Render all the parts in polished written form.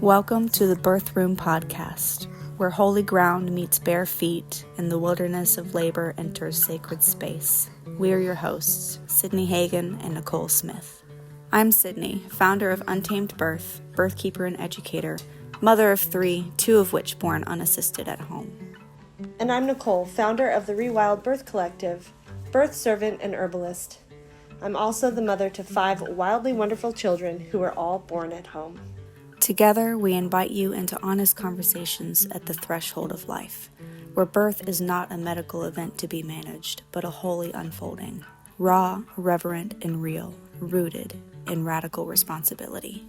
Welcome to the Birth Room Podcast, where holy ground meets bare feet and the wilderness of labor enters sacred space. We are your hosts, Sydney Hagan and Nicole Smith. I'm Sydney, founder of Untamed Birth, birthkeeper and educator, mother of 3, 2 of which born unassisted at home. And I'm Nicole, founder of the Rewild Birth Collective, birth servant and herbalist. I'm also the mother to 5 wildly wonderful children who are all born at home. Together, we invite you into honest conversations at the threshold of life, where birth is not a medical event to be managed, but a holy unfolding, raw, reverent, and real, rooted in radical responsibility.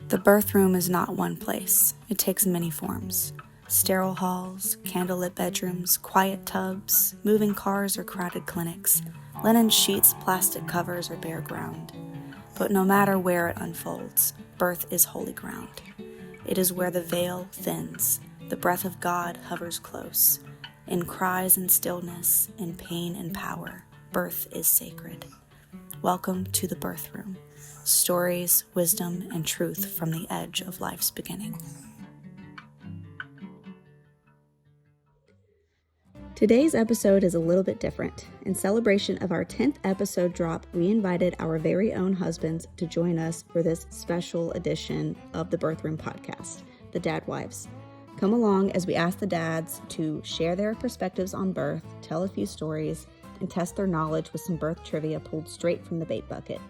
The birth room is not one place. It takes many forms. Sterile halls, candlelit bedrooms, quiet tubs, moving cars or crowded clinics, linen sheets, plastic covers, or bare ground. But no matter where it unfolds, birth is holy ground. It is where the veil thins, the breath of God hovers close. In cries and stillness, in pain and power, birth is sacred. Welcome to the birth room. Stories, wisdom, and truth from the edge of life's beginning. Today's episode is a little bit different. In celebration of our 10th episode drop, we invited our very own husbands to join us for this special edition of the Birth Room Podcast, the Dadwives. Come along as we ask the dads to share their perspectives on birth, tell a few stories, and test their knowledge with some birth trivia pulled straight from the bait bucket.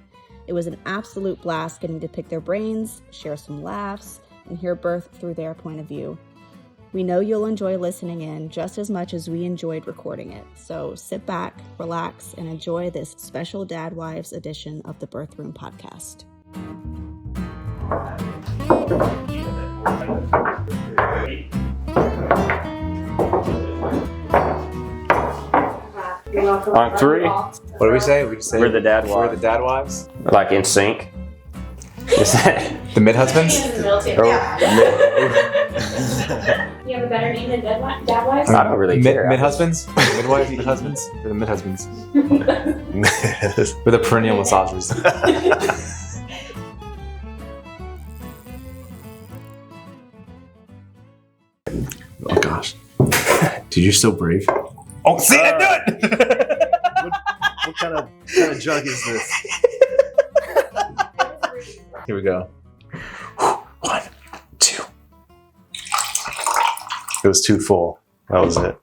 It was an absolute blast getting to pick their brains, share some laughs, and hear birth through their point of view. We know you'll enjoy listening in just as much as we enjoyed recording it. So sit back, relax, and enjoy this special Dadwives edition of the Birth Room Podcast. On 3. What do we say? We say We're the Dadwives. We're the Dadwives. Like in sync. Is that The mid-husbands? You have a better name than Dadwives? I don't really care. Mid-husbands? Midwives, mid-husbands? Or the mid-husbands? We're the perennial massagers. Oh gosh. Dude, you're so brave. Oh, see, I do it! What kind of jug is this? Here we go. 1, 2. It was too full. That was it.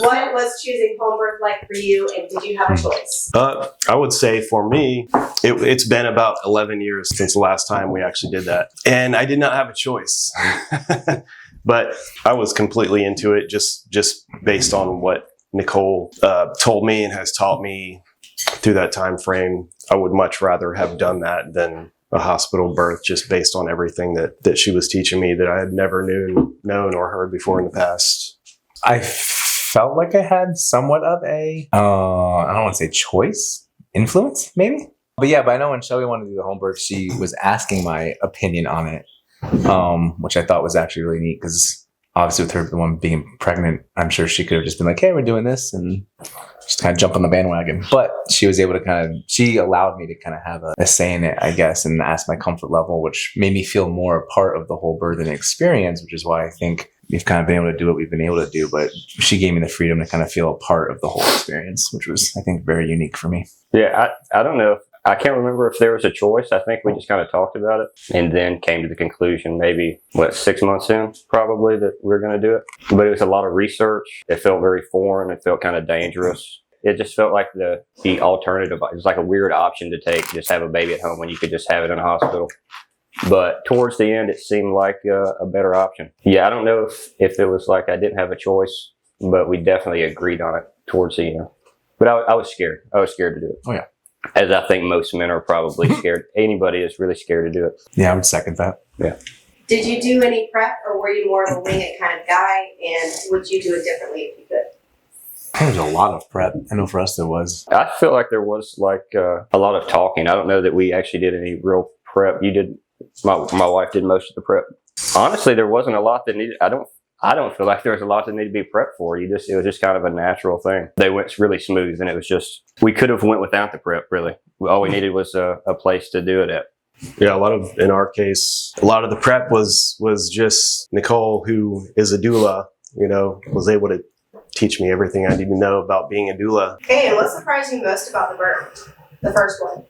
What was choosing home birth like for you, and did you have a choice? I would say for me, it's been about 11 years since the last time we actually did that. And I did not have a choice. But I was completely into it just based on what Nicole told me and has taught me through that time frame. I would much rather have done that than a hospital birth, just based on everything that she was teaching me that I had never known or heard before in the past. I felt like I had somewhat of a, I don't want to say choice, influence, maybe? But I know when Shelby wanted to do the home birth, she was asking my opinion on it, which I thought was actually really neat because obviously with her, the one being pregnant, I'm sure she could have just been like, hey, we're doing this and just kind of jump on the bandwagon. But she was able to she allowed me to kind of have a say in it, I guess, and ask my comfort level, which made me feel more a part of the whole birthing experience, which is why I think we've kind of been able to do what we've been able to do. But she gave me the freedom to kind of feel a part of the whole experience, which was, I think, very unique for me. Yeah, I don't know. I can't remember if there was a choice. I think we just kind of talked about it and then came to the conclusion maybe, 6 months in, probably, that we were going to do it. But it was a lot of research. It felt very foreign. It felt kind of dangerous. It just felt like the alternative. It was like a weird option to take, just have a baby at home when you could just have it in a hospital. But towards the end, it seemed like a better option. Yeah, I don't know if it was like I didn't have a choice, but we definitely agreed on it towards the end. But I was scared. I was scared to do it. Oh, yeah. As I think most men are probably scared. Anybody is really scared to do it. Yeah, I would second that. Yeah. Did you do any prep, or were you more of a wing it kind of guy, and would you do it differently if you could? I think there's a lot of prep. I know for us there was. I feel like there was a lot of talking. I don't know that we actually did any real prep. You did. My wife did most of the prep. Honestly, there wasn't a lot that needed. I don't feel like there was a lot that needed to be prepped for. It was just kind of a natural thing. They went really smooth, and it was just, we could have went without the prep, really. All we needed was a place to do it at. Yeah, in our case, a lot of the prep was just Nicole, who is a doula, was able to teach me everything I need to know about being a doula. Okay, and what surprised you most about the birth? The first one.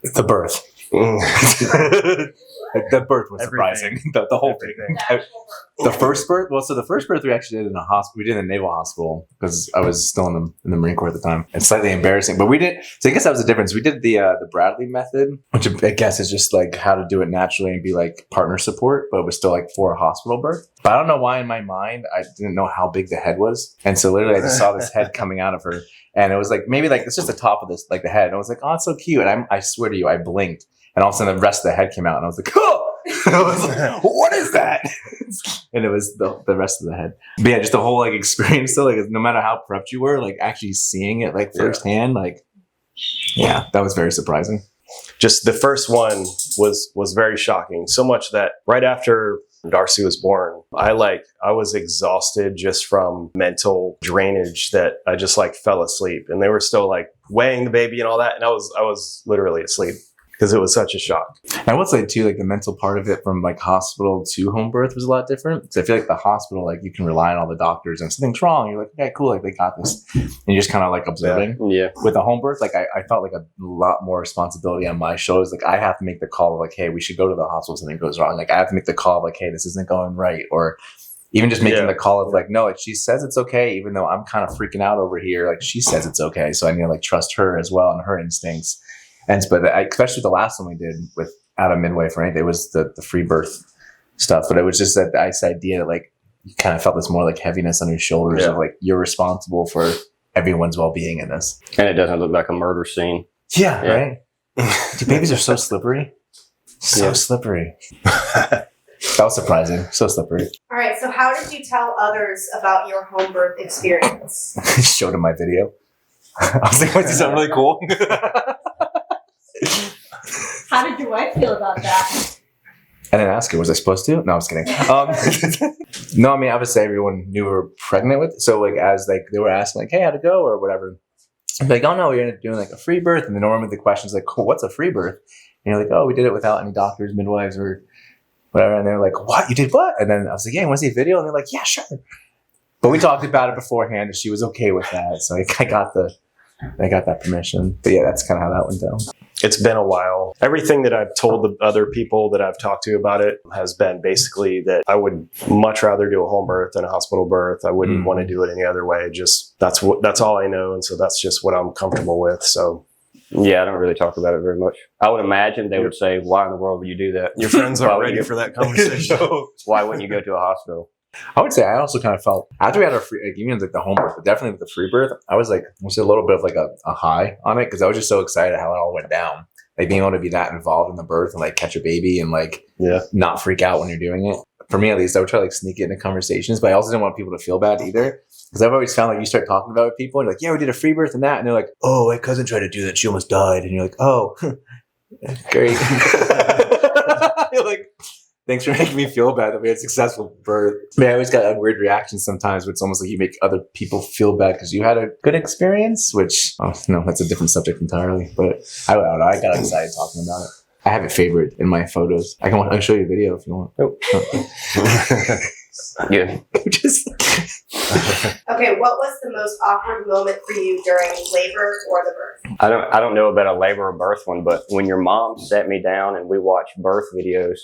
The birth. The birth was surprising. The whole thing. The first birth. Well, so the first birth we actually did in a hospital. We did in a naval hospital because I was still in the Marine Corps at the time. It's slightly embarrassing, but we did. So I guess that was the difference. We did the Bradley method, which I guess is just like how to do it naturally and be like partner support, but it was still like for a hospital birth. But I don't know why in my mind I didn't know how big the head was, and so literally I just saw this head coming out of her, and it was like maybe like it's just the top of this like the head. And I was like, oh, it's so cute. And I swear to you, I blinked. And all of a sudden, the rest of the head came out, and I was like, "Oh!" I was like, "What is that?" And it was the rest of the head. But yeah, just the whole like experience. So like, no matter how prepped you were, like actually seeing it like firsthand, like, yeah, that was very surprising. Just the first one was very shocking. So much that right after Darcy was born, I was exhausted just from mental drainage that I just like fell asleep, and they were still like weighing the baby and all that, and I was literally asleep. Because it was such a shock. I would say too, like the mental part of it from like hospital to home birth was a lot different. Because I feel like the hospital, like you can rely on all the doctors, and if something's wrong, you're like, okay, cool, like they got this, and you're just kind of like observing. Yeah. With a home birth, like I felt like a lot more responsibility on my shoulders. Like I have to make the call of like, hey, we should go to the hospital if something goes wrong. Like I have to make the call of like, hey, this isn't going right, or even just making the call of like, no, like she says it's okay, even though I'm kind of freaking out over here. Like she says it's okay, so I need to like trust her as well and her instincts. And but especially the last one we did with out of midwife, right? It was the free birth stuff, but it was just that this idea that like you kind of felt this more like heaviness on your shoulders of like you're responsible for everyone's well-being in this, and it doesn't look like a murder scene. Yeah. Right. Dude, babies are so slippery, slippery. That was surprising, so slippery. All right, so how did you tell others about your home birth experience? I showed him my video. I was like, "What's this? Something really cool." How did your wife feel about that? I didn't ask her. Was I supposed to? No, I was kidding. No, I mean, obviously everyone knew we were pregnant with. So like, as like they were asking, like, "Hey, how'd it go?" or whatever. I'm like, "Oh no, we're doing like a free birth." And then normally the question's like, "Cool, what's a free birth?" And you're like, "Oh, we did it without any doctors, midwives, or whatever." And they're like, "What? You did what?" And then I was like, "Yeah, you want to see a video?" And they're like, "Yeah, sure." But we talked about it beforehand, and she was okay with that. So I got that permission. But yeah, that's kind of how that went down. It's been a while. Everything that I've told the other people that I've talked to about it has been basically that I would much rather do a home birth than a hospital birth. I wouldn't want to do it any other way. Just that's all I know, and so that's just what I'm comfortable with. So yeah, I don't really talk about it very much. I would imagine they would say, "Why in the world would you do that?" Your friends aren't ready for that conversation. Why wouldn't you go to a hospital? I would say I also kind of felt after we had our free, like even like the home birth, but definitely with the free birth, I was like, a little bit of like a high on it because I was just so excited how it all went down. Like being able to be that involved in the birth and like catch a baby and like not freak out when you're doing it. For me, at least, I would try to like sneak it into conversations, but I also didn't want people to feel bad either. Because I've always found like you start talking about it with people and you're like, yeah, we did a free birth and that. And they're like, oh, my cousin tried to do that. She almost died. And you're like, oh, great. You're like, thanks for making me feel bad that we had a successful birth. I mean, I always got a weird reaction sometimes where it's almost like you make other people feel bad because you had a good experience, which, no, that's a different subject entirely. But I don't know. I got excited talking about it. I have it favored in my photos. I can show you a video if you want. Oh. Yeah. Okay, what was the most awkward moment for you during labor or the birth? I don't know about a labor or birth one, but when your mom sat me down and we watched birth videos,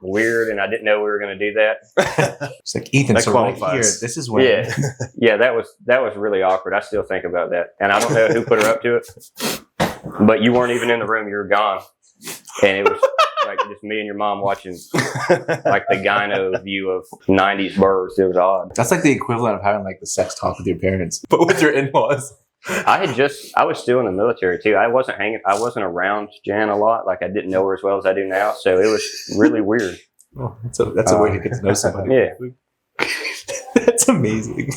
weird, and I didn't know we were going to do that. It's like, Ethan, that so qualifies. right here, this is when. Yeah, that was really awkward. I still think about that, and I don't know who put her up to it, but you weren't even in the room. You were gone, and it was like just me and your mom watching like the gyno view of 90s births. It was odd. That's like the equivalent of having like the sex talk with your parents, but with your in-laws. I was still in the military too. I wasn't around Jan a lot. Like I didn't know her as well as I do now. So it was really weird. Oh, that's a way to get to know somebody. Yeah. That's amazing.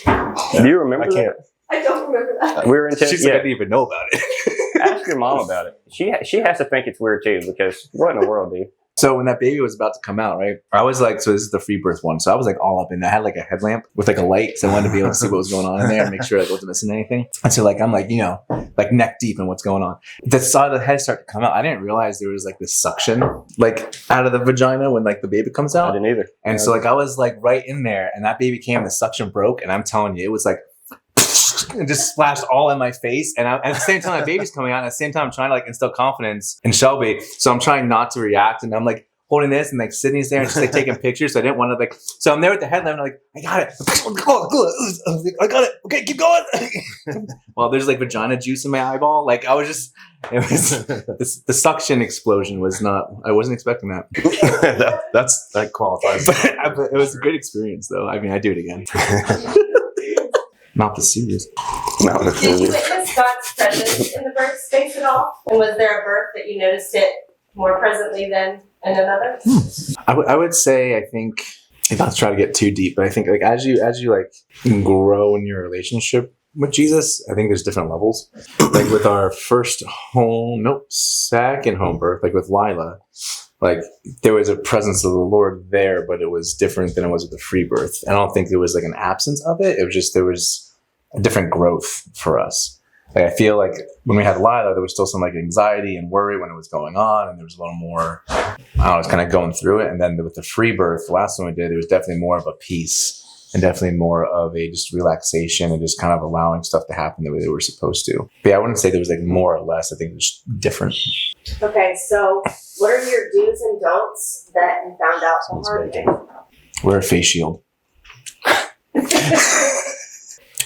Do you remember that? I don't remember that. We were in She's like, I didn't even know about it. Ask your mom about it. She has to think it's weird too, because what in the world, dude? So when that baby was about to come out, right, I was like, so this is the free birth one. So I was like all up in there. I had like a headlamp with like a light because I wanted to be able to see what was going on in there and make sure I wasn't missing anything. And so like, I'm like, you know, like neck deep in what's going on. The side of the head started to come out. I didn't realize there was like this suction like out of the vagina when like the baby comes out. I didn't either. And so like I was like right in there and that baby came, the suction broke. And I'm telling you, it was like, it just splashed all in my face. And at the same time, that baby's coming out. At the same time, I'm trying to like instill confidence in Shelby. So I'm trying not to react. And I'm like holding this and like Sydney's there and just like taking pictures. So I didn't want to like, so I'm there with the headlamp. And I'm like, I got it. I got it. Okay, keep going. Well, there's like vagina juice in my eyeball. Like I was just, it was, the suction explosion was not, I wasn't expecting that. that qualifies. But it was a great experience though. I mean, I'd do it again. Not the serious. Not the Did you serious. witness God's presence in the birth space at all? And was there a birth that you noticed it more presently than in another? I would say, I think, not to try to get too deep, but I think like as you like grow in your relationship with Jesus, I think there's different levels. Like with our second home birth, like with Lila, like there was a presence of the Lord there, but it was different than it was with the free birth. I don't think there was like an absence of it. It was just, there was a different growth for us. Like I feel like when we had Lila, there was still some like anxiety and worry when it was going on, and there was a little more, I don't know, I was kind of going through it. And then with the free birth, the last one we did, it was definitely more of a peace and definitely more of a just relaxation and just kind of allowing stuff to happen the way they were supposed to. But yeah, I wouldn't say there was like more or less. I think it was different. Okay, so what are your do's and don'ts that you found out the hard way? Wear a face shield.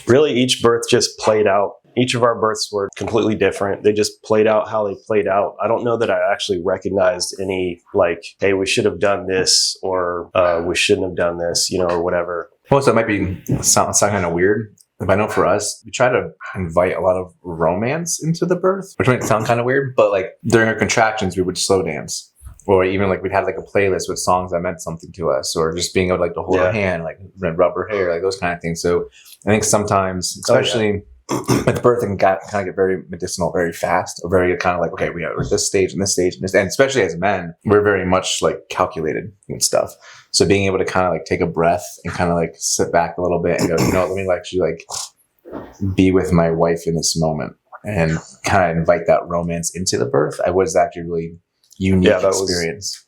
Really, each birth just played out. Each of our births were completely different. They just played out how they played out. I don't know that I actually recognized any like, hey, we should have done this, or we shouldn't have done this, you know, or whatever. Also, it might be sound kind of weird, but I know for us, we try to invite a lot of romance into the birth, which might sound kind of weird, but like during our contractions, we would slow dance. Or even like we'd have like a playlist with songs that meant something to us, or just being able to, like to hold her hand, like rub her hair, like those kind of things. So I think sometimes, especially with birth, it can kind of get very medicinal very fast, or very kind of like, okay, we're at this stage and this stage and this, and especially as men, we're very much like calculated and stuff. So being able to kind of like take a breath and kind of like sit back a little bit and go, you know what, let me actually like be with my wife in this moment and kind of invite that romance into the birth. I was actually really unique experience.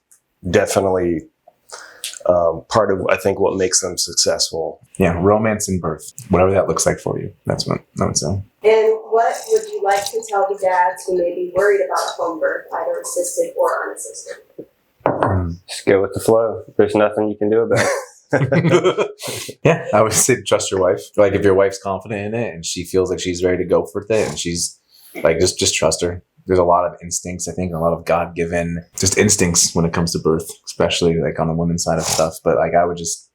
Definitely part of, I think, what makes them successful. Yeah, romance in birth, whatever that looks like for you. That's what I would say. And what would you like to tell the dads who may be worried about home birth, either assisted or unassisted? Just go with the flow. There's nothing you can do about it. Yeah, I would say trust your wife. Like if your wife's confident in it and she feels like she's ready to go for it, and she's like, just trust her. There's a lot of instincts, I think, a lot of God-given just instincts when it comes to birth, especially like on the women's side of stuff. But like I would just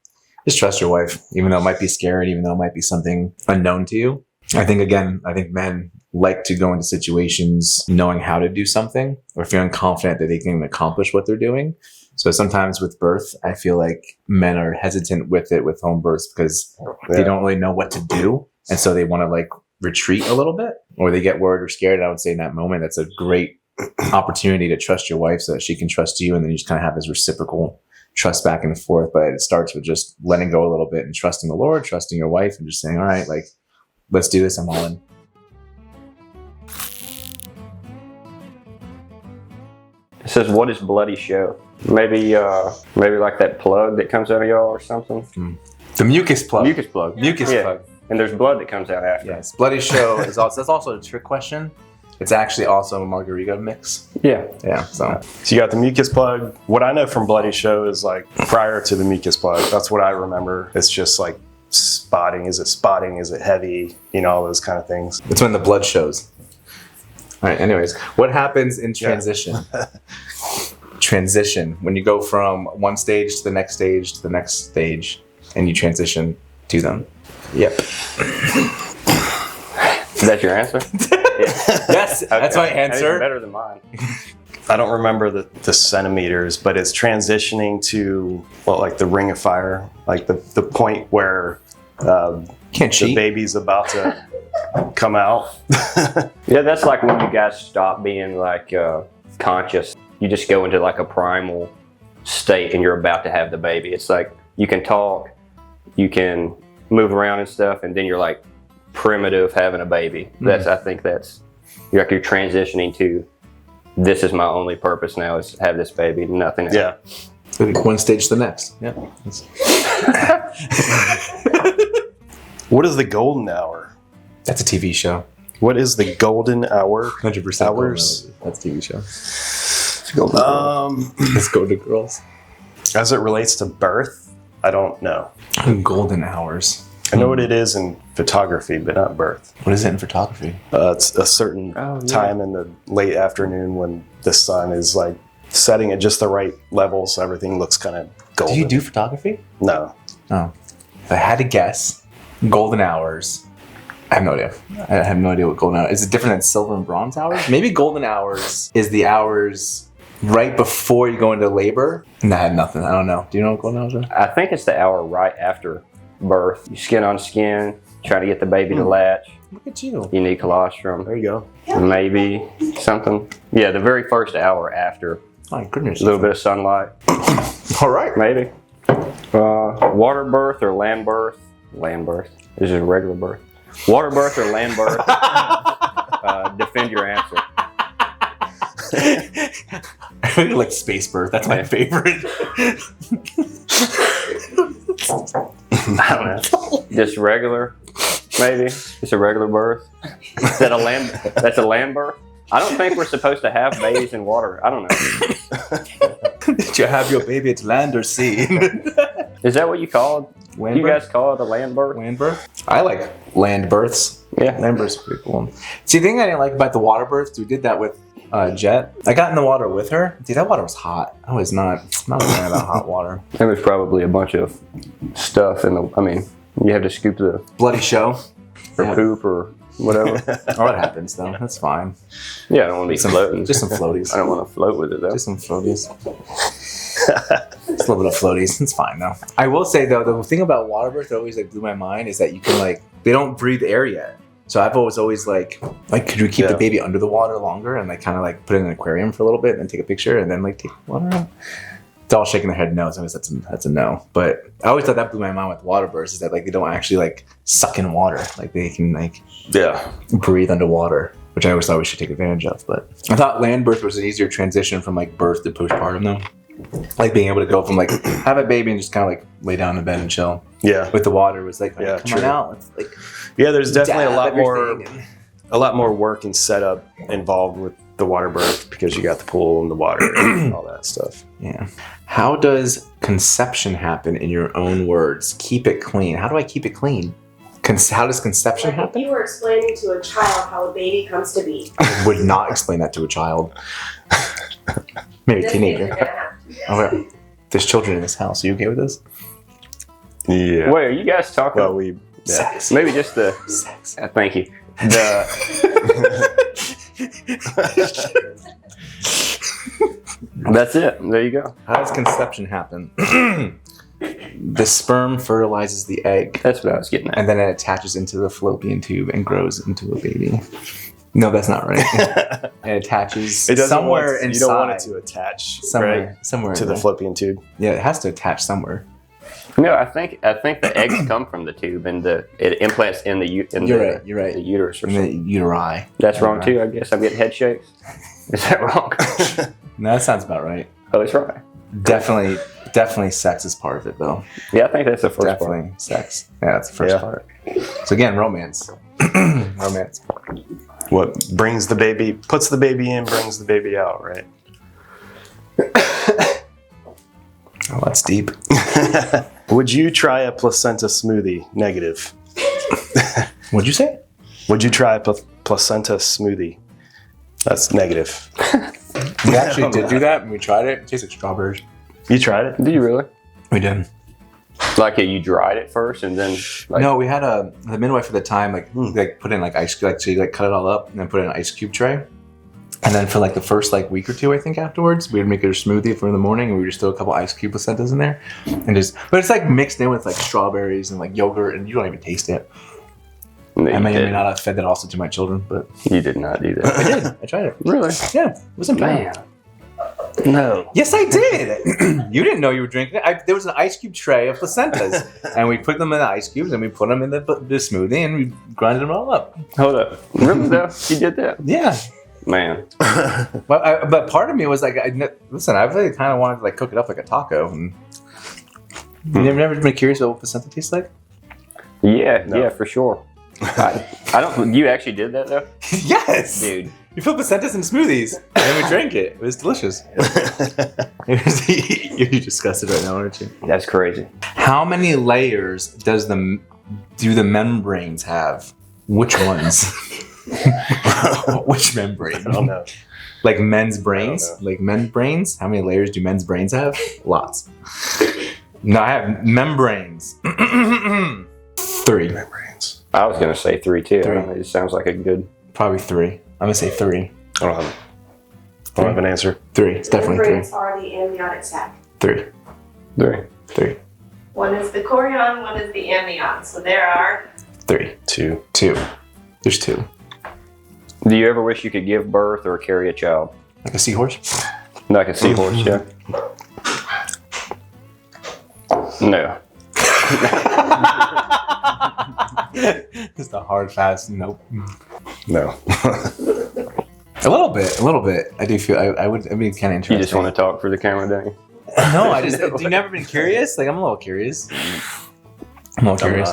trust your wife, even though it might be scary, even though it might be something unknown to you. I think men like to go into situations knowing how to do something or feeling confident that they can accomplish what they're doing. So sometimes with birth, I feel like men are hesitant with home births because they don't really know what to do. And so they want to like retreat a little bit, or they get worried or scared. I would say in that moment, that's a great opportunity to trust your wife so that she can trust you. And then you just kind of have this reciprocal trust back and forth. But it starts with just letting go a little bit and trusting the Lord, trusting your wife, and just saying, all right, like, let's do this. I'm all in. It says, what is bloody show? Maybe like that plug that comes out of y'all or something. The mucus plug. Mucus plug. Mucus plug. And there's blood that comes out after. Yes. Bloody show is also, that's also a trick question. It's actually also a margarita mix. Yeah. Yeah. So you got the mucus plug. What I know from bloody show is like prior to the mucus plug. That's what I remember. It's just like spotting. Is it spotting? Is it heavy? You know, all those kind of things. It's when the blood shows. All right. Anyways, what happens in transition? Transition, when you go from one stage to the next stage to the next stage, and you transition to them. Yep. Is that your answer? Yes, that's my answer. That's better than mine. I don't remember the centimeters, but it's transitioning to like the ring of fire, like the point where the baby's about to come out. Yeah, that's like when you guys stop being like conscious you just go into like a primal state and you're about to have the baby. It's like you can talk, you can move around and stuff, and then you're like primitive having a baby. I think that's you're transitioning to, this is my only purpose now, is have this baby, nothing else. Yeah. One stage to the next. Yeah. What is the golden hour? That's a TV show. What is the golden hour? 100% Hours. That's a TV show. Golden. Let's go to girls. As it relates to birth, I don't know. Golden hours. I know what it is in photography, but not birth. What is it in photography? It's a certain time in the late afternoon when the sun is like setting at just the right level, so everything looks kind of golden. Do you do photography? No. Oh. If I had to guess, golden hours. I have no idea. I have no idea what golden hours is. It different than silver and bronze hours? Maybe golden hours is the hours right before you go into labor. And I had nothing. I don't know. Do you know what golden hours are? I think it's the hour right after birth. You skin on skin, trying to get the baby to latch. Look at you. You need colostrum. There you go. Maybe something. Yeah, the very first hour after. My goodness. A little bit of sunlight. All right. Maybe. Water birth or land birth? Land birth. This is a regular birth. Water birth or land birth? Defend your answer. I really like space birth. That's my favorite. I don't know. Just regular, maybe. Just a regular birth. Is that a land? That's a land birth. I don't think we're supposed to have babies in water. I don't know. Did you have your baby at land or sea? Is that what you call it? Land You birth? guys call it a land birth? Land birth? I like land births. Yeah. Land births are pretty cool. See, the thing I didn't like about the water births, we did that with Jet. I got in the water with her. Dude, that water was hot. I was not a fan of hot water. There was probably a bunch of stuff in the. I mean, you have to scoop the Bloody show. or poop or whatever. Oh, it happens though. That's fine. Yeah, I don't want to be floating. Just some floaties. I don't want to float with it though. Just some floaties. Just a little bit of floaties. It's fine though. I will say though, the thing about water birth that always like blew my mind is that you can like, they don't breathe air yet. So I've always like, could we keep the baby under the water longer and like kind of like put it in an aquarium for a little bit and then take a picture and then like take the water out? It's all shaking their head no. So that's a no. But I always thought that blew my mind with water births is that like they don't actually like suck in water. Like they can like breathe underwater, which I always thought we should take advantage of. But I thought land birth was an easier transition from like birth to postpartum though. Like being able to go from like have a baby and just kind of like lay down in bed and chill. Yeah. With the water was like, Yeah, come on out. Let's like There's definitely a dab lot more work and setup involved with the water birth because you got the pool and the water and all that stuff. Yeah. How does conception happen in your own words? Keep it clean. How do I keep it clean? How does conception Like if happen? you were explaining to a child how a baby comes to be. I would not explain that to a child. Maybe a This teenager. means you're gonna have to. Okay. There's children in this house. Are you okay with this? Yeah. Wait, are you guys talking? Well, we Sex. Maybe just the. Sex. Thank you. That's it. There you go. How does conception happen? The sperm fertilizes the egg, That's what I was getting at. and then it attaches into the fallopian tube and grows into a baby. No, that's not right. It attaches It doesn't somewhere want, inside. You don't want it to attach somewhere to in the there. fallopian tube. Yeah, it has to attach somewhere. No, I think the eggs come from the tube and it implants in the You're right. the uterus or In something. the uteri. That's wrong too. I guess I'm getting head shakes. Is that wrong? No, that sounds about right. Oh, it's right. Definitely sex is part of it though. Yeah, I think that's the first Definitely sex. Yeah, that's the first Yeah. part. So again, romance. Romance. What brings the baby, puts the baby in, brings the baby out, right? Oh, that's deep. Would you try a placenta smoothie? Negative. What'd you say? Would you try a placenta smoothie? That's negative. We actually did do that and we tried it. It tastes like strawberries. You tried it? part. Do you really? We did. Like you dried it first and then like, No, we had the midwife at the time like put in like ice like so you like cut it all up and then put it in an ice cube tray. And then for like the first like week or two, I think afterwards, we would make it a smoothie for in the morning and we would just throw a couple ice cube placentas in there. And but it's like mixed in with like strawberries and like yogurt and you don't even taste it. No, I may or may did. not have fed that also to my children, but You did not do that. I did. I tried it. Really? Yeah, it wasn't bad. Man. No. Yes, I did. You didn't know you were drinking it. There was an ice cube tray of placentas, and we put them in the ice cubes, and we put them in the smoothie, and we grinded them all up. Hold up. Really though? You did that? Yeah. Man. But part of me was like, listen, I really kind of wanted to like cook it up like a taco. And you've never been curious about what placenta tastes like? Yeah, yeah, for sure. I don't. You actually did that though? Yes, Dude. You put placentas in smoothies, and then we drank it. It was delicious. You're disgusted right now, aren't you? That's crazy. How many layers do the membranes have? Which ones? Which membrane? I don't know. Like men's brains? Like men's brains? How many layers do men's brains have? Lots. No, I have membranes. 3. Membranes. I was gonna say 3 too. 3. It sounds like a good. Probably 3. I'm gonna say 3. I don't have an answer. 3. It's definitely 3. Membranes are the amniotic sac. 3. 3. One is the chorion, one is the amnion. So there are 3. 2. 2. There's 2. Do you ever wish you could give birth or carry a child? Like a seahorse? Like a seahorse, yeah. No. Just a hard, fast nope. No. A little bit. I do feel I would. I mean, kind of interesting. You just want to talk for the camera, don't you? No, I just. You never been curious? Like I'm a little curious. I'm a little curious.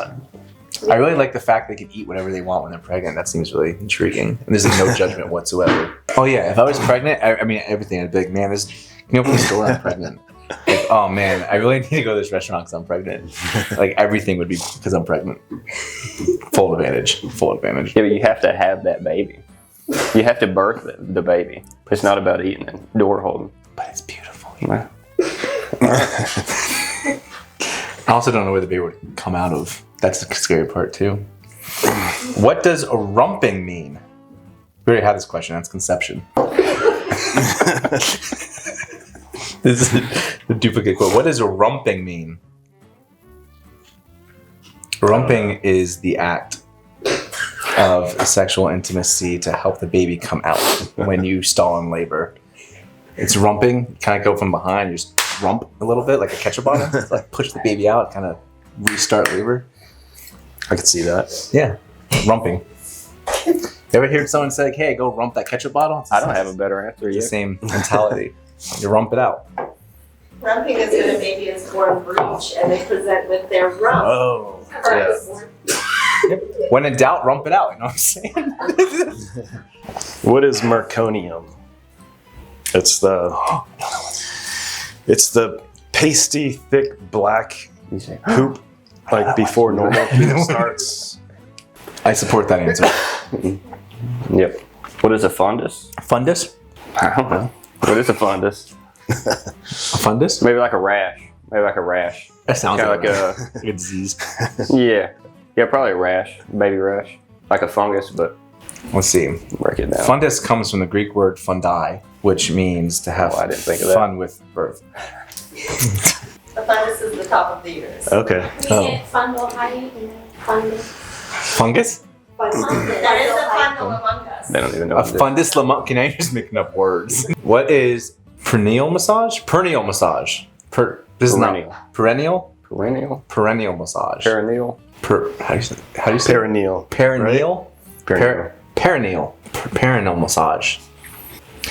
I really like the fact they can eat whatever they want when they're pregnant. That seems really intriguing. And there's like, no judgment whatsoever. Oh yeah, if I was pregnant, I mean everything. I'd be like, man, can you open the store? I'm pregnant. Like, oh man, I really need to go to this restaurant because I'm pregnant. Like everything would be because I'm pregnant. Full advantage. Yeah, but you have to have that baby. You have to birth the baby. It's not about eating it, door holding. But it's beautiful. Yeah. I also don't know where the baby would come out of. That's the scary part too. What does rumping mean? We already had this question. That's conception. This is the duplicate quote. What does rumping mean? Rumping is the act of sexual intimacy to help the baby come out when you stall in labor. It's rumping. Kind of go from behind. You just rump a little bit like a ketchup bottle. Like push the baby out. Kind of restart labor. I could see that. Yeah, rumping. You ever hear someone say, like, "Hey, go rump that ketchup bottle"? I don't have a better answer It's the yet. same mentality. You rump it out. rumping is when a baby is born breech and they present with their rump. Oh. First. When in doubt, rump it out. You know what I'm saying? What is meconium? It's the pasty, thick black poop, like before normal poop starts. I support that answer. Yep. What is a fundus? Fundus? I don't know. What is a fundus? A fundus? Maybe like a rash. That sounds Kinda like like a disease. Yeah. Yeah, probably a rash. Baby rash. Like a fungus, but Let's see. break it down. Fundus comes from the Greek word fundi, which means to have Oh, I didn't think of that. fun with birth. The fundus is the top of the uterus. Okay. Oh. Fundal height and fundus. Fungus? There is a fundal among us. They don't even know A what it is. fundus lamont. Can I just making up words? What is perennial massage? Perennial massage. This is Perennial. not perennial. Perennial? Perennial massage. Perineal? How do you say Perineal. perineal? Perineal. Perineal. Perineal massage.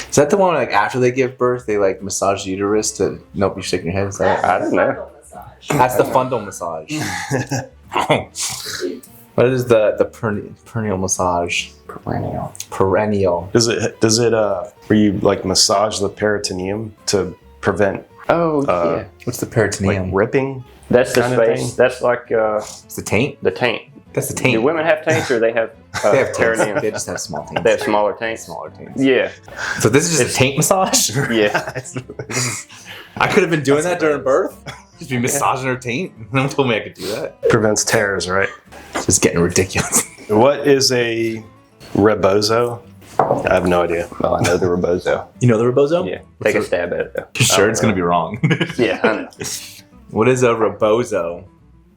Is that the one like after they give birth they like massage the uterus to? Nope, you're shaking your head. Is that? I don't know. Fundal massage. That's the fundal massage. What is the perennial massage? Perennial. Perennial. Does it where you like massage the peritoneum to prevent Oh, yeah. What's the like peritoneum? ripping? That's the kind of space. thing? That's like It's the taint. the taint. That's the Do taint. women have taints or they have They have taints. perineum? They just have small taints. They have smaller taints? Smaller taints. Yeah. So this is just a taint massage. Yeah. I could have been doing that during birth. Just be massaging her taint. No one told me I could do that. Prevents tears, right? It's just getting ridiculous. What is a rebozo? I have no idea. Well, I know the rebozo. You know the rebozo? Yeah. Take a stab at it though. You sure it's gonna be wrong? Yeah, I know. What is a rebozo?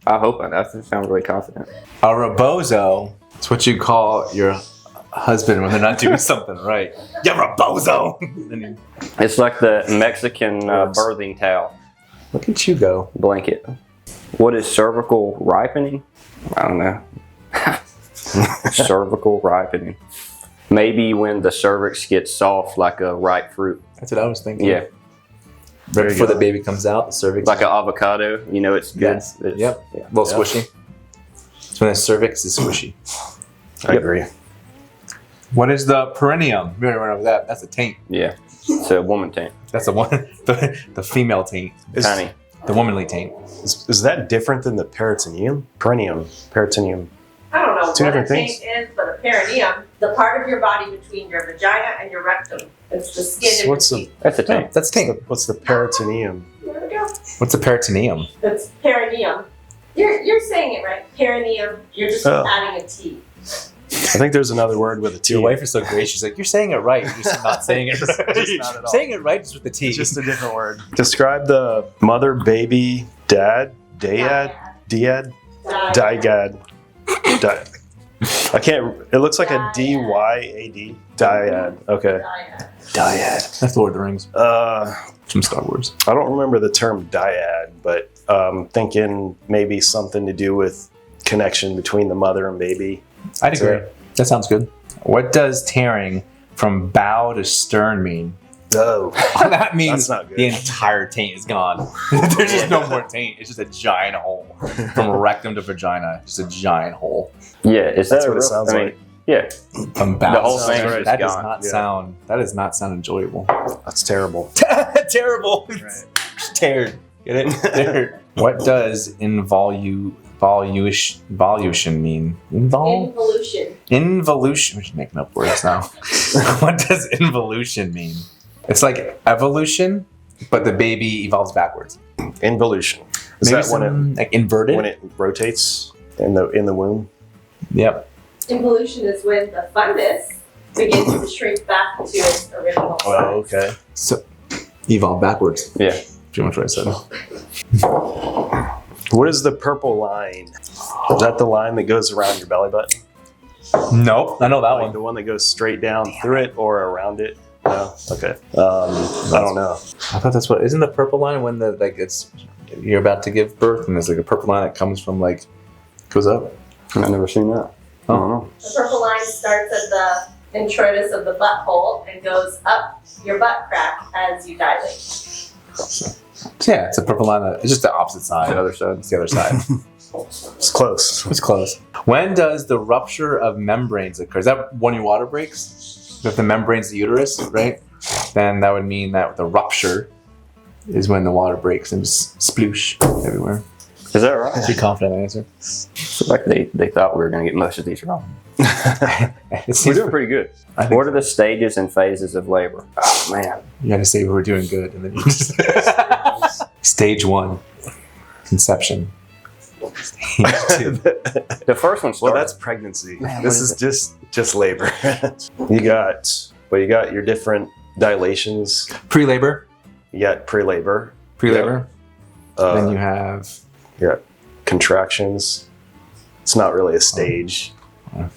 I hope I know. That sounds really confident. A rebozo is what you call your husband when they're not doing something right. You're a bozo. It's like the Mexican birthing towel Look at you go. blanket. What is cervical ripening? I don't know. Cervical ripening. Maybe when the cervix gets soft like a ripe fruit. That's what I was thinking. Yeah. Right before the baby comes out, the cervix. Like an avocado. You know it's good. Yes. It's, Yep. Yeah. A little squishy. It's when the cervix is squishy. I agree. What is the perineum? We already went over that. That's a taint. Yeah. It's a woman taint. That's the one. The female taint. Tiny. The womanly taint. Is that different than the peritoneum? Peritoneum. I don't know Two what different a taint is, but a perineum, the part of your body between your vagina and your rectum. It's the skin So in what's between. That's a taint. That's taint. What's the peritoneum? There we go. What's a peritoneum? It's perineum. You're saying it right. Perineum. You're just Oh. adding a T. I think there's another word with a T. Your wife is so great. She's like, you're saying it right. You're just not saying it right. Just not at all. Saying it right is with the T. It's just a different word. Describe the mother, baby, dad, dyad, digad. I can't. It looks like a D-Y-A-D. Dyad. Okay. Dyad. That's Lord of the Rings. From Star Wars. I don't remember the term dyad, but thinking maybe something to do with connection between the mother and baby. I'd agree. That sounds good. What does tearing from bow to stern mean? Oh, That means That's not good. the entire taint is gone. There's just no more taint. It's just a giant hole. From rectum to vagina, just a giant hole. Yeah. Is That's that a what it real? sounds I mean, like. yeah. From bow The whole to thing stern. is That does gone. not Yeah. sound. That does not sound enjoyable. That's terrible. Terrible. Teared. Get it? Teared. What does involution mean? Involution. Involution. We're just making up words now. What does involution mean? It's like evolution, but the baby evolves backwards. Involution. Is Maybe that when some, like inverted? when it rotates in the womb? Yep. Involution is when the fungus begins to shrink back to its original size. Oh, okay. So evolve backwards. Yeah. Pretty much what I said. What is the purple line? Is that the line that goes around your belly button? Nope. I know that Like one. the one that goes straight down through it or around it? No? Okay. I don't know. I thought that's what. Isn't the purple line when the like it's you're about to give birth and there's like a purple line that comes from like goes up? I've never seen that. I don't know. The purple line starts at the introitus of the butthole and goes up your butt crack as you dilate. So, yeah, it's a purple line. It's just the opposite side. The other side. It's the other side. It's close. It's close. When does the rupture of membranes occur? Is that when your water breaks? If the membrane's the uterus, right? Then that would mean that the rupture is when the water breaks and just sploosh everywhere. Is that right? Pretty confident answer. It's like they thought we were going to get most of these wrong. It We're seems doing pretty good. I think What are the stages and phases of labor? Oh, man. you got to say we're doing good, and then you just stage 1, conception. Stage 2. The first one starts. Well, that's pregnancy. Man, This what is just labor. you got your different dilations. Pre-labor. You got pre-labor. Pre-labor. Then you Uh, have. you got contractions. It's not really a stage.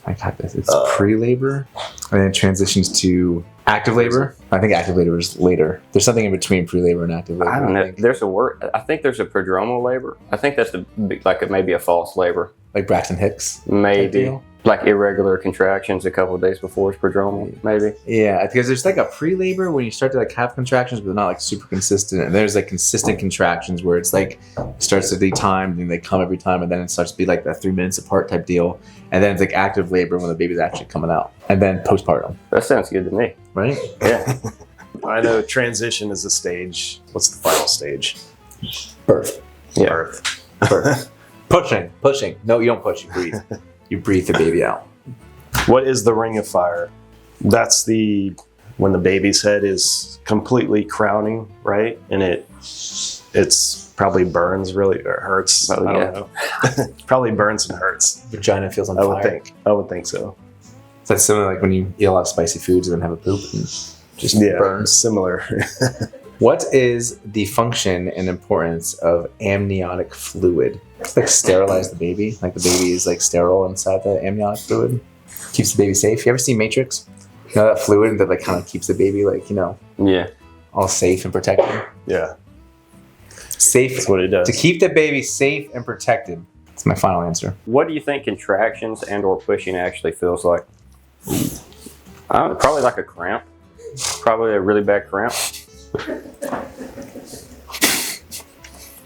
I got this. It's pre-labor, and then it transitions to active labor. I think active labor is later. There's something in between pre-labor and active labor. I don't know. think. There's a word. I think there's a prodromal labor. I think that's maybe a false labor. Like Braxton Hicks. type Maybe. deal. Like irregular contractions a couple of days before is prodromal. Maybe. Yeah, because there's like a pre-labor when you start to like have contractions, but they're not like super consistent. And there's like consistent contractions where it's like it starts to be timed and they come every time, and then it starts to be like that 3 minutes apart type deal. And then it's like active labor when the baby's actually coming out, and then postpartum, That sounds good to me. right? Yeah. I know transition is a stage. What's the final stage? Birth, Yeah. Birth. birth, pushing. No, you don't push. You breathe. You breathe the baby out. What is the ring of fire? That's when the baby's head is completely crowning, right? And it's probably burns really or hurts. Oh, I yeah. don't know. Probably burns and hurts. Vagina feels on I fire. would think so. So that's similar like when you eat a lot of spicy foods and then have a poop and just Yeah, burns. similar. What is the function and importance of amniotic fluid? It's like sterilize the baby. Like the baby is like sterile inside the amniotic fluid. Keeps the baby safe. You ever seen Matrix? You know that fluid that like kind of keeps the baby like, you know, Yeah. all safe and protected. Yeah, Safe. that's what it does. To keep the baby safe and protected. That's my final answer. What do you think contractions and or pushing actually feels like? Probably like a cramp. Probably a really bad cramp.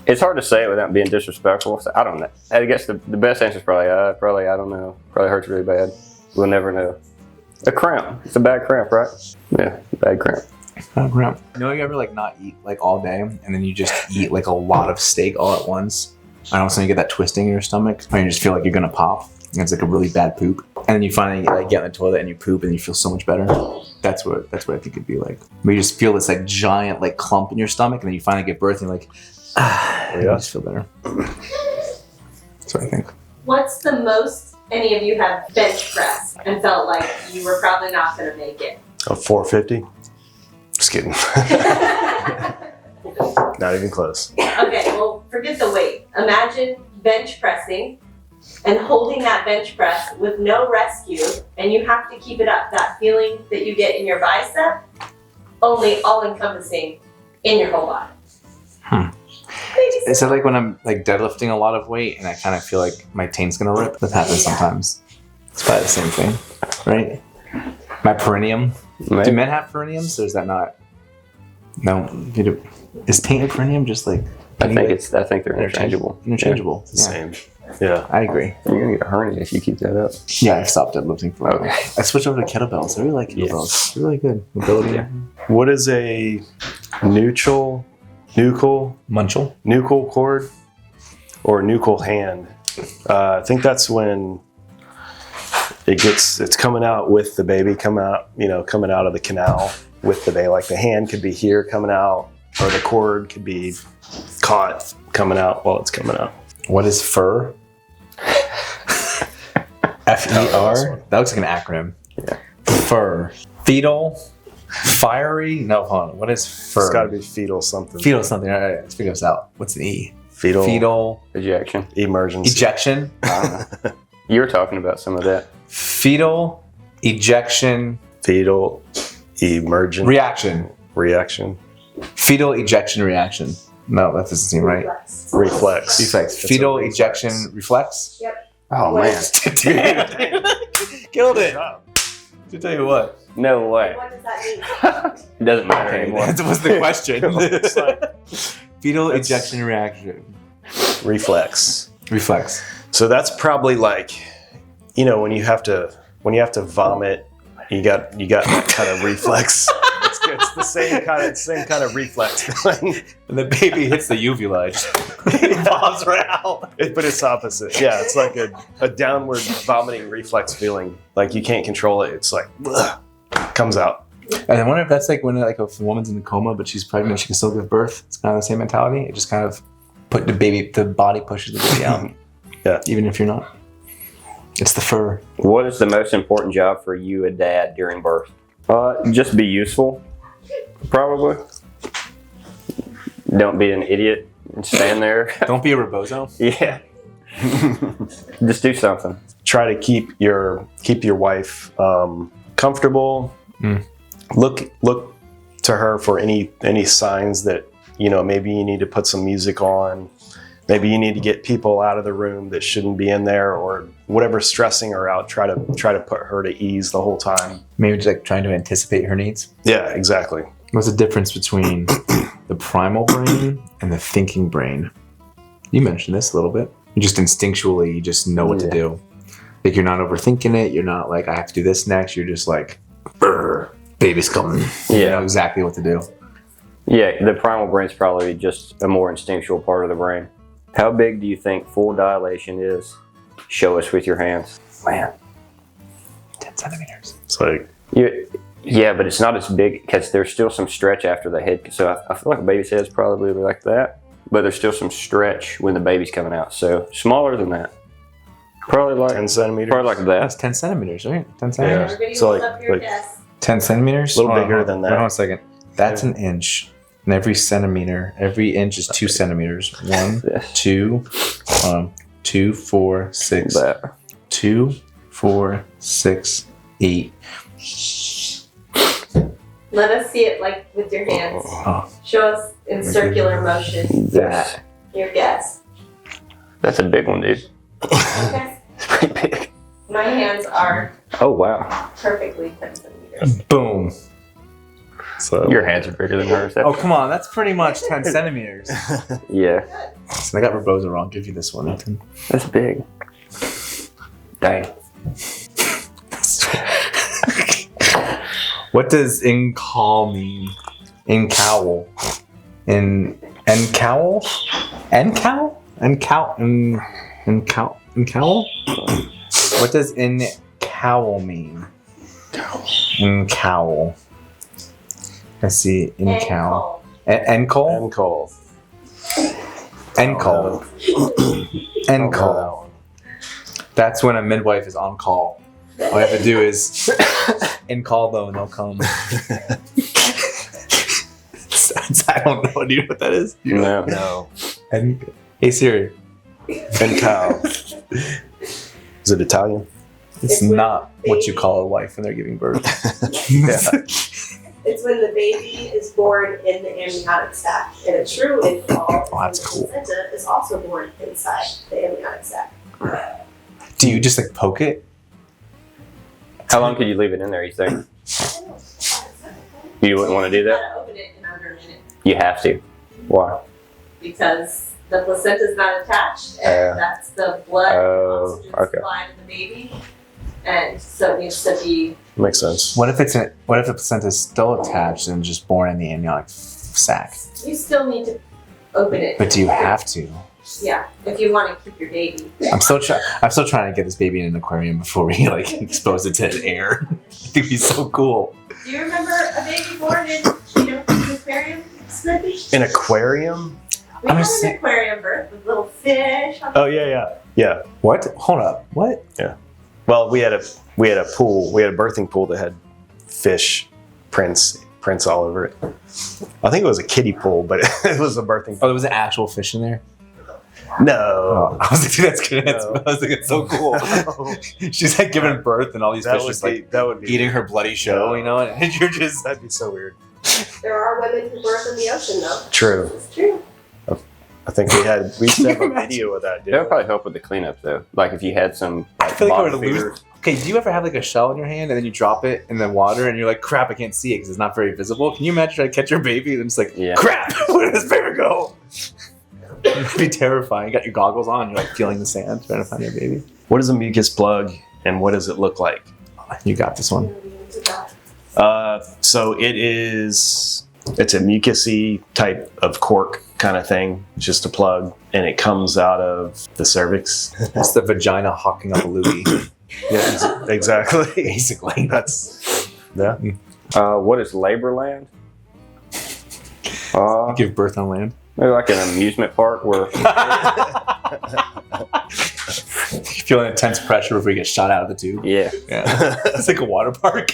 It's hard to say it without being disrespectful. So I don't know. I guess the best answer is probably I don't know. Probably hurts really bad. We'll never know. A cramp. It's a bad cramp, right? Yeah, bad cramp. Cramp. You know, you ever like not eat like all day and then you just eat like a lot of steak all at once? And all of a sudden you get that twisting in your stomach and you just feel like you're gonna pop. And it's like a really bad poop. And then you finally like get in the toilet and you poop and you feel so much better. That's what I think it'd be like. Where you just feel this like giant like clump in your stomach and then you finally give birth and you're like, and you just feel better. That's what I think. What's the most any of you have bench pressed and felt like you were probably not going to make it? A 450? Just kidding. Not even close. Okay, well, forget the weight. Imagine bench pressing and holding that bench press with no rescue, and you have to keep it up. That feeling that you get in your bicep, only all-encompassing in your whole body. Is it like when I'm like deadlifting a lot of weight and I kind of feel like my taint's gonna rip? That happens sometimes. It's probably the same thing, right? My perineum. Maybe. Do men have perineums or is that not? No. Is taint and perineum just like? I think they're interchangeable. Interchangeable. It's the same. Yeah. I agree. You're gonna get a hernia if you keep that up. Yeah, I've stopped deadlifting for a while. Okay. I switched over to kettlebells. I really like kettlebells. They're really good. Mobility. Yeah. What is a nuchal cord or nuchal hand? I think that's when it's coming out with the baby, coming out of the canal with the baby. Like the hand could be here coming out, or the cord could be caught coming out while it's coming out. What is FER? FER? That looks like an acronym. Yeah. FER. Fetal. Fiery? No, hold on. What is FER? It's got to be fetal something. Fetal something. All right, let's figure this out. What's an E? Fetal Ejection. emergency. Ejection. You were talking about some of that. Fetal ejection Fetal emergency reaction. Fetal ejection reaction. No, that doesn't seem right. Reflex. Reflex. Fetal It's a ejection reflex. Yep. Oh man. Killed it. To tell you what. No way. What does that mean? It doesn't matter Okay, anymore. that was the question. It's like Fetal That's- ejection reaction. reflex. Reflex. So that's probably like, when you have to vomit, you got that kind of reflex. It's the same kind of reflex feeling. And the baby hits the uvula. It bombs right out. But it's opposite. Yeah, it's like a downward vomiting reflex feeling. Like you can't control it. It's like comes out. And I wonder if that's like when like if a woman's in a coma but she's pregnant, she can still give birth. It's kind of the same mentality. It just kind of the body pushes the baby out. Yeah. Even if you're not. It's the fur. What is the most important job for you, a dad, during birth? Just be useful, probably. Don't be an idiot and stand there. Don't be a rebozo. Yeah. Just do something. Try to keep your wife comfortable. Look to her for any signs that maybe you need to put some music on. Maybe you need to get people out of the room that shouldn't be in there, or whatever's stressing her out. Try to put her to ease the whole time. Maybe just like trying to anticipate her needs. Yeah, exactly. What's the difference between the primal brain and the thinking brain? You mentioned this a little bit. You just instinctually, you just know what to do. Like you're not overthinking it. You're not like, I have to do this next. You're just like, baby's coming. You know exactly what to do. Yeah, the primal brain's probably just a more instinctual part of the brain. How big do you think full dilation is? Show us with your hands. Man. 10 centimeters. It's like, yeah, but it's not as big because there's still some stretch after the head. So I feel like a baby's head's probably like that, but there's still some stretch when the baby's coming out. So smaller than that. Probably like 10 centimeters. Probably like That's that. 10 centimeters, right? 10 centimeters. Everybody So hold like- up your like- desk. 10 centimeters? A little Hold on, bigger hold on. than that. Hold on a second. That's an inch. And every inch is 2 centimeters. 1, Yes. 2, 2, 4, 6. That. 2, 4, 6, 8. Let us see it like with your hands. Oh. Show us in circular motion. That. Your guess. That's a big one, dude. Okay. It's pretty big. My hands are Oh, wow. perfectly 10 centimeters. Boom. So Your hands are bigger than hers. Oh, come on. That's pretty much 10 centimeters. Yeah, So I got Barbosa wrong. I'll give you this one, Ethan. that's big. Dang. What does incowl mean? Incowl. Encowl? Encowl? Encowl? What does incowl mean? Incowl. Let's see. Incowl. Encol? Encol. Encol. That's when a midwife is on call. All you have to do is call them and they'll come. I don't know. Do you know what that is? You know? No. And hey Siri, And cow. Is it Italian? it's not what you call a wife when they're giving birth. It's when the baby is born in the amniotic sac, and a true incal Oh, that's cool. placenta is also born inside the amniotic sac. Do you just like poke it? How long could you leave it in there, you think? You wouldn't want to do You that? gotta open it in under a minute You have to. Why? because the placenta's not attached, and that's the blood Oh, oxygen okay. supply to the baby, and so it needs to be. Makes sense. What if the placenta is still attached and just born in the amniotic sac? You still need to open it. But do you have to? Yeah, if you want to keep your baby. I'm still trying to get this baby in an aquarium before we like expose it to air. It'd be so cool. Do you remember a baby born in, an aquarium, Snippy? An aquarium? We I'm had just an saying- aquarium birth with little fish. On Oh yeah. What? Hold up. What? Well, we had a pool. We had a birthing pool that had fish prints all over it. I think it was a kiddie pool, but it was a birthing Oh, pool. there was an actual fish in there. No. Oh, I was like, dude, that's good. No. I was like, it's so cool. She's like giving birth, and all these That fish would just be like that would be eating her bloody show, you know, and you're just. That'd be so weird. There are women who birth in the ocean, though. True. It's true. I think we used to have a Imagine. video of that. That would probably help with the cleanup, though. Like if you had some I feel like I bottom would lose. feeders. Okay, do you ever have like a shell in your hand and then you drop it in the water and you're like, crap, I can't see it because it's not very visible? Can you imagine trying to catch your baby and it's like, Yeah. crap, where did this baby go? It'd be terrifying. You got your goggles on, you're like feeling the sand, trying to find your baby. What is a mucus plug and what does it look like? You got this one. So it's a mucusy type of cork kind of thing. It's just a plug and it comes out of the cervix. It's the vagina hawking up a loogie, Yeah, exactly. basically. That's yeah. What is labor land? You give birth on land. Maybe like an amusement park where You feel intense pressure before you get shot out of the tube. yeah. Yeah. It's like a water park.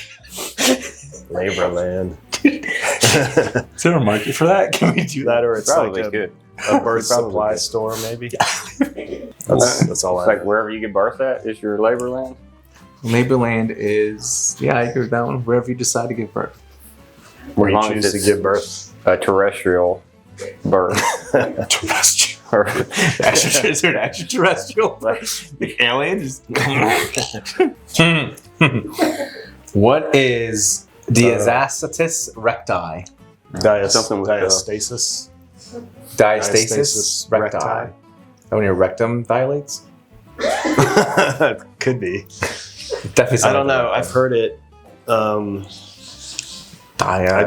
Labor land. Is there a market for that? Can we do that? That or it's Probably like good. a birth Probably supply good. store maybe. That's all It's I like wherever you give birth at is your labor land. Labor land is, yeah, I agree with that one. Wherever you decide to give birth. where As you long as choose to it's give birth. a terrestrial birth. Terrestrial. Or- Is there an extraterrestrial? The alien just. What is diastasis recti? Something with, diastasis. Diastasis recti. recti. When your rectum dilates? Could be. Definitely. I don't know. I've heard it. I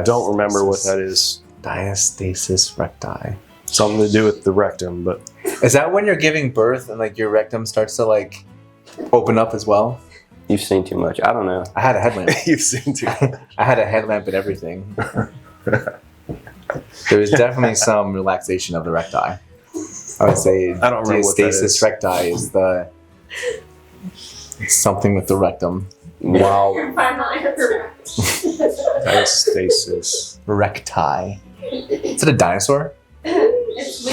don't remember what that is. Diastasis recti. Something to do with the rectum, but Is that when you're giving birth and like your rectum starts to like open up as well? You've seen too much. I don't know. I had a headlamp. you've seen too. I had a headlamp and everything. There was definitely some relaxation of the recti. I would say I don't remember what that diastasis is. recti is the something with the rectum. Wow. Your final answer. Diastasis. Recti. Is it a dinosaur? It's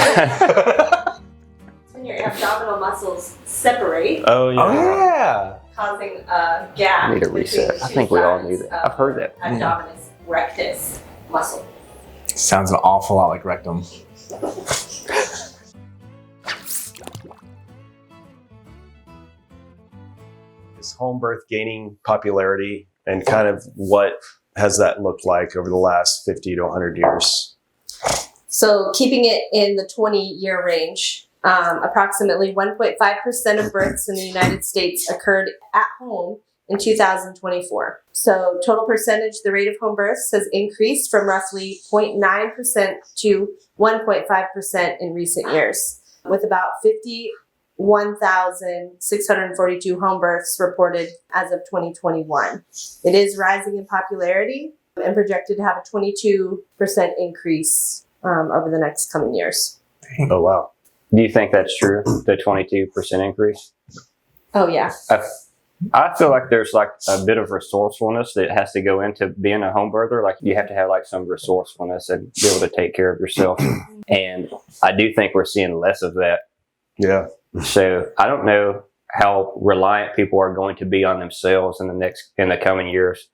when your abdominal muscles separate, Oh yeah. Oh yeah. causing a gap. I need a between reset. the I two think we all sides knew that. of I've heard that. the abdominis rectus muscle. Sounds an awful lot like rectum. Is home birth gaining popularity, and kind of what has that looked like over the last 50 to 100 years? So keeping it in the 20-year range, approximately 1.5% of births in the United States occurred at home in 2024. So total percentage, the rate of home births has increased from roughly 0.9% to 1.5% in recent years, with about 51,642 home births reported as of 2021. It is rising in popularity and projected to have a 22% increase over the next coming years. Oh, wow. Do you think that's true? The 22% increase? Oh, yeah. I feel like there's like a bit of resourcefulness that has to go into being a home birther. Like you have to have like some resourcefulness and be able to take care of yourself. And I do think we're seeing less of that. Yeah. So I don't know how reliant people are going to be on themselves in the coming years.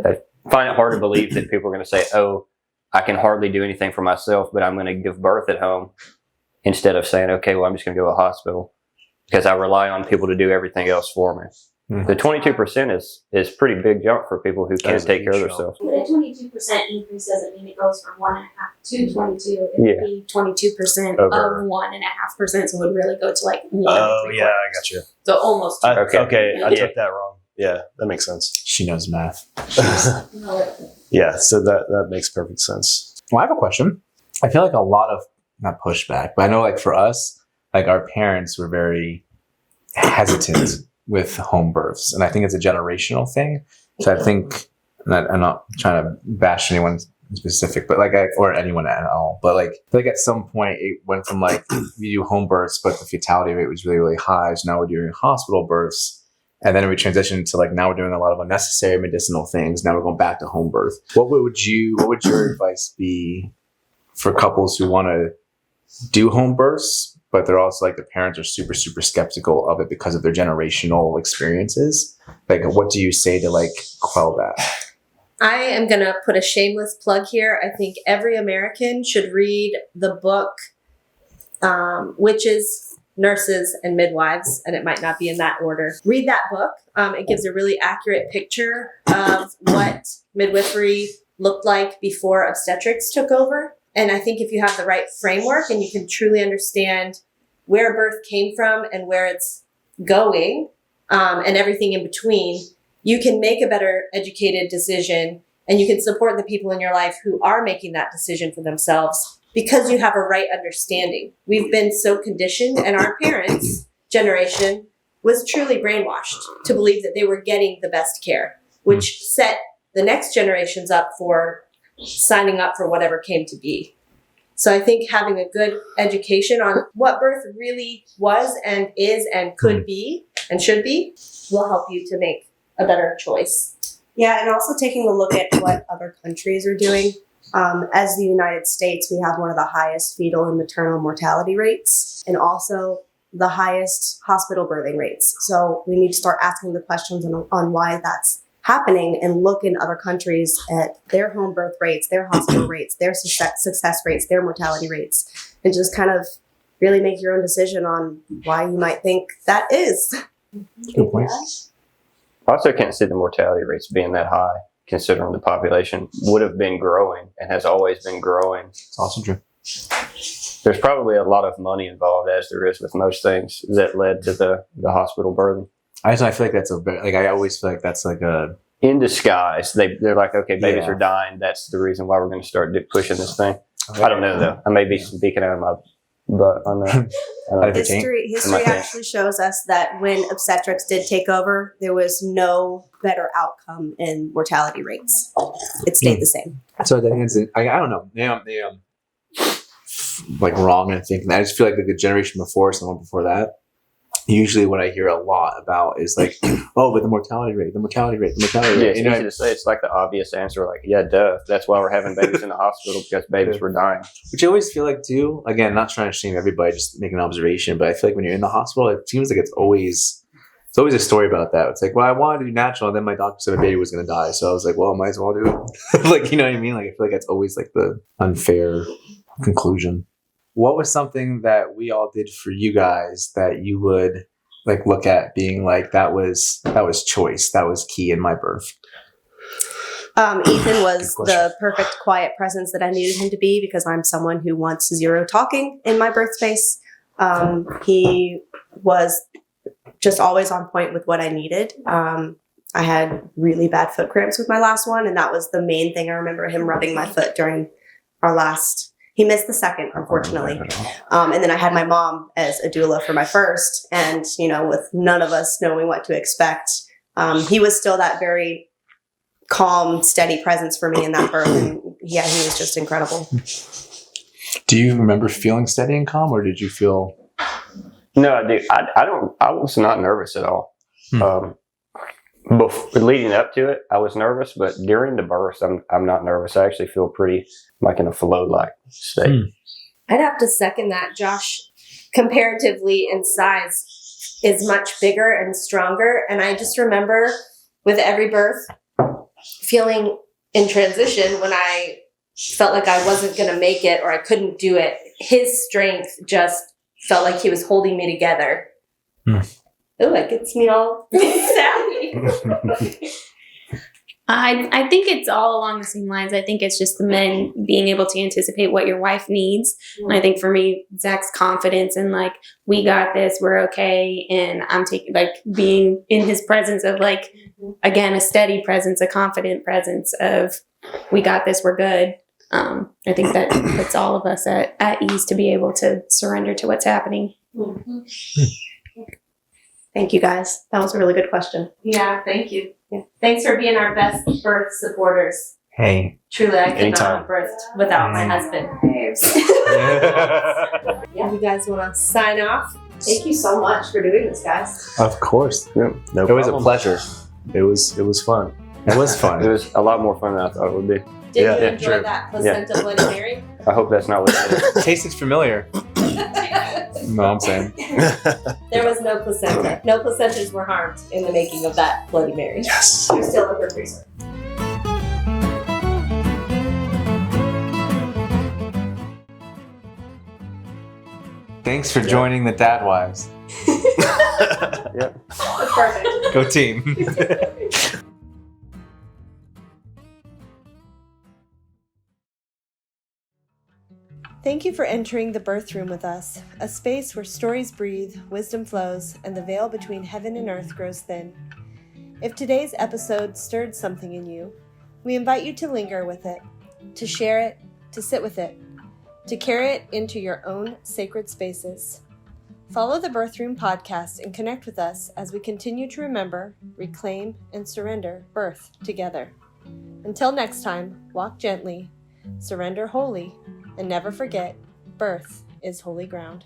I find it hard to believe that people are going to say, "Oh, I can hardly do anything for myself, but I'm going to give birth at home," instead of saying, "Okay, well, I'm just going to go to a hospital because I rely on people to do everything else for me." The 22% is pretty big jump for people who can't take care of themselves. But a 22% increase doesn't mean it goes from 1.5 to 22. It would be 22% Over. of 1.5%, so it would really go to like 1. Oh, yeah, I got you. So almost. Okay, I Yeah. took that wrong. Yeah, that makes sense. She knows math. Yeah, so that makes perfect sense. Well, I have a question. I feel like a lot of, not pushback, but I know like for us, like our parents were very hesitant with home births. And I think it's a generational thing. So I think, I'm not trying to bash anyone specific, but like, or anyone at all, but like, I feel like at some point it went from like, we do home births, but the fatality rate was really, really high. So now we're doing hospital births. And then we transitioned to like, now we're doing a lot of unnecessary medicinal things. Now we're going back to home birth. What would your advice be for couples who want to do home births, but they're also like the parents are super, super skeptical of it because of their generational experiences? Like, what do you say to like quell that? I am going to put a shameless plug here. I think every American should read the book Witches, Nurses, and Midwives, and it might not be in that order. Read that book. It gives a really accurate picture of what midwifery looked like before obstetrics took over. And I think if you have the right framework and you can truly understand where birth came from and where it's going, and everything in between, you can make a better educated decision, and you can support the people in your life who are making that decision for themselves because you have a right understanding. We've been so conditioned, and our parents' generation was truly brainwashed to believe that they were getting the best care, which set the next generations up for signing up for whatever came to be. So I think having a good education on what birth really was and is and could be and should be will help you to make a better choice. Yeah, and also taking a look at what other countries are doing. As the United States, we have one of the highest fetal and maternal mortality rates and also the highest hospital birthing rates. So we need to start asking the questions on why that's happening and look in other countries at their home birth rates, their hospital rates, their success rates, their mortality rates, and just kind of really make your own decision on why you might think that is. Good point. I also can't see the mortality rates being that high, considering the population would have been growing and has always been growing. It's also true. There's probably a lot of money involved, as there is with most things, that led to the hospital birthing. I feel like that's I always feel like that's like a, in disguise. They're like, okay, babies are dying. That's the reason why we're going to start pushing this thing. I don't know though. I may be speaking out of my butt on that. History actually shows us that when obstetrics did take over, there was no better outcome in mortality rates. It stayed the same. So I think I don't know. They like wrong in thinking that. I just feel like the generation before, someone before that, usually what I hear a lot about is like, oh, but the mortality rate. Yeah, it's easy to say. It's like the obvious answer, like, yeah, duh. That's why we're having babies in the hospital, because babies were dying. Which I always feel like too, again, not trying to shame everybody, just make an observation, but I feel like when you're in the hospital, it seems like it's always It's always a story about that. It's like, well, I wanted to do natural, and then my doctor said a baby was going to die, so I was like, well, I might as well do it. Like, you know what I mean? Like, I feel like that's always like the unfair conclusion. What was something that we all did for you guys that you would like look at being like that was choice, that was key in my birth? Ethan was the perfect quiet presence that I needed him to be because I'm someone who wants zero talking in my birth space. He was just always on point with what I needed. I had really bad foot cramps with my last one, and that was the main thing. I remember him rubbing my foot during our last. He missed the second, unfortunately. And then I had my mom as a doula for my first, and with none of us knowing what to expect, he was still that very calm, steady presence for me in that birth. And yeah, he was just incredible. Do you remember feeling steady and calm, or did you feel? No, I do. I don't. I was not nervous at all. Before, leading up to it, I was nervous, but during the birth, I'm not nervous. I actually feel pretty like in a flow-like state. I'd have to second that. Josh, comparatively in size, is much bigger and stronger, and I just remember with every birth feeling in transition when I felt like I wasn't going to make it or I couldn't do it. His strength just felt like he was holding me together. Oh, that gets me all sappy. I think it's all along the same lines. I think it's just the men being able to anticipate what your wife needs. And I think for me, Zach's confidence and like, we got this, we're okay. And I'm taking like being in his presence of like, again, a steady presence, a confident presence of we got this, we're good. I think that puts all of us at ease to be able to surrender to what's happening. Thank you, guys. That was a really good question. Yeah, thank you. Yeah. Thanks for being our best birth supporters. Hey. Truly, I could Anytime. not have birthed without my husband. Yeah, you guys want to sign off? Thank you so much for doing this, guys. Of course. Yeah, no It was a problem. pleasure. It was fun. It was It fun. was a lot more fun than I thought it would be. Did Yeah, you yeah, enjoy true. that placenta Bloody Mary? I hope that's not what it is. Tasted familiar. No, I'm saying. There was no placenta. No placentas were harmed in the making of that Bloody Mary. Yes. You're still a good freezer. Thanks for joining the Dadwives. Yep. Perfect. Go team. Thank you for entering the birth room with us, a space where stories breathe, wisdom flows, and the veil between heaven and earth grows thin. If today's episode stirred something in you, we invite you to linger with it, to share it, to sit with it, to carry it into your own sacred spaces. Follow the Birth Room podcast and connect with us as we continue to remember, reclaim, and surrender birth together. Until next time, walk gently, surrender wholly, and never forget, birth is holy ground.